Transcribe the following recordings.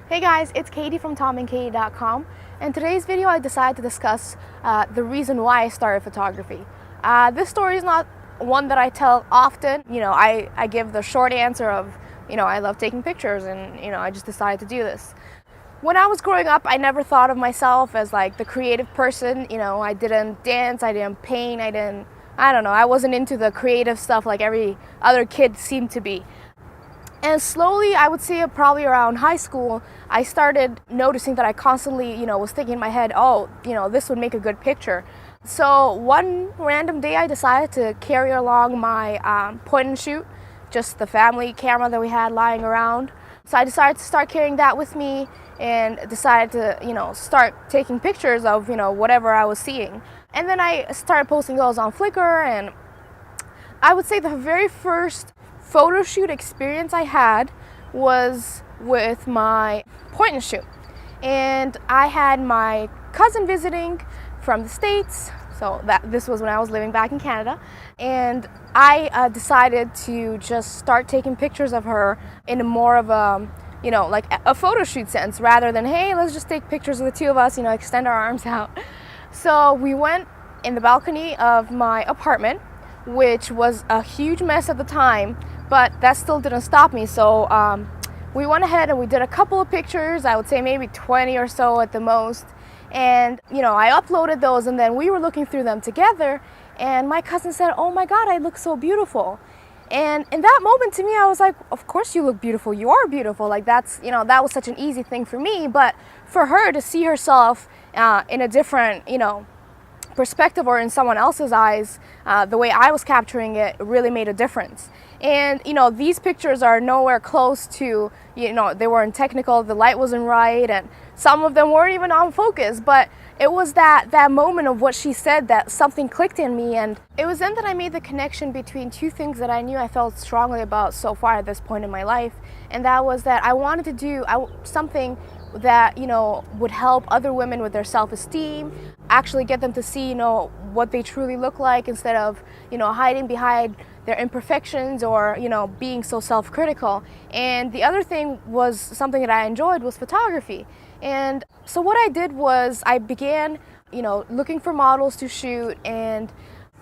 Hey guys, it's Katie from TomandKatie.com, and today's video I decided to discuss the reason why I started photography. This story is not one that I tell often. I give the short answer of, I love taking pictures and, I just decided to do this. When I was growing up, I never thought of myself as like the creative person. I didn't dance, I didn't paint, I wasn't into the creative stuff like every other kid seemed to be. And slowly, I would say probably around high school, I started noticing that I constantly, was thinking in my head, oh, this would make a good picture. So one random day, I decided to carry along my point and shoot, just the family camera that we had lying around. So I decided to start carrying that with me and decided to, start taking pictures of, whatever I was seeing. And then I started posting those on Flickr, and I would say the very first photo shoot experience I had was with my point and shoot, and I had my cousin visiting from the States, so this was when I was living back in Canada, and I decided to just start taking pictures of her in a more of a like a photo shoot sense, rather than, hey, let's just take pictures of the two of us, extend our arms out. So we went in the balcony of my apartment, which was a huge mess at the time, but that still didn't stop me. So we went ahead and we did a couple of pictures, I would say maybe 20 or so at the most. And, I uploaded those, and then we were looking through them together, and my cousin said, oh my God, I look so beautiful. And in that moment, to me, I was like, of course you look beautiful. You are beautiful. Like that was such an easy thing for me. But for her to see herself in a different, perspective, or in someone else's eyes, the way I was capturing it really made a difference. And these pictures are nowhere close to, they weren't technical, the light wasn't right, and some of them weren't even on focus, but it was that moment of what she said that something clicked in me. And it was then that I made the connection between two things that I knew I felt strongly about so far at this point in my life, and that was that I wanted to do something that would help other women with their self-esteem, actually get them to see what they truly look like, instead of hiding behind their imperfections, or being so self-critical. And the other thing was something that I enjoyed was photography. And so what I did was I began looking for models to shoot, and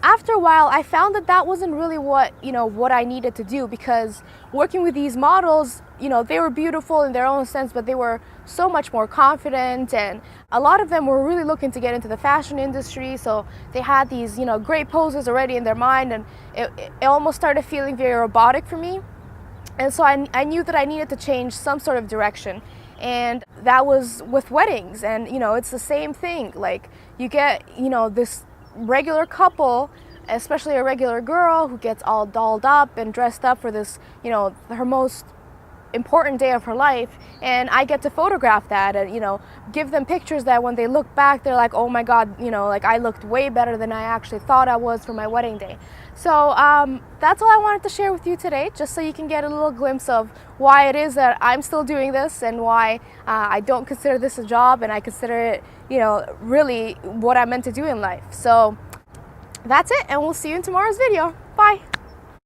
after a while, I found that wasn't really what I needed to do, because working with these models, they were beautiful in their own sense, but they were so much more confident, and a lot of them were really looking to get into the fashion industry, so they had these, great poses already in their mind, and it almost started feeling very robotic for me. And so I knew that I needed to change some sort of direction, and that was with weddings. And it's the same thing. Like, you get this regular couple, especially a regular girl who gets all dolled up and dressed up for this, her most important day of her life, and I get to photograph that and give them pictures that when they look back, they're like, oh my God, like I looked way better than I actually thought I was for my wedding day. So that's all I wanted to share with you today, just so you can get a little glimpse of why it is that I'm still doing this, and why I don't consider this a job, and I consider it really what I'm meant to do in life. So that's it, and we'll see you in tomorrow's video. Bye.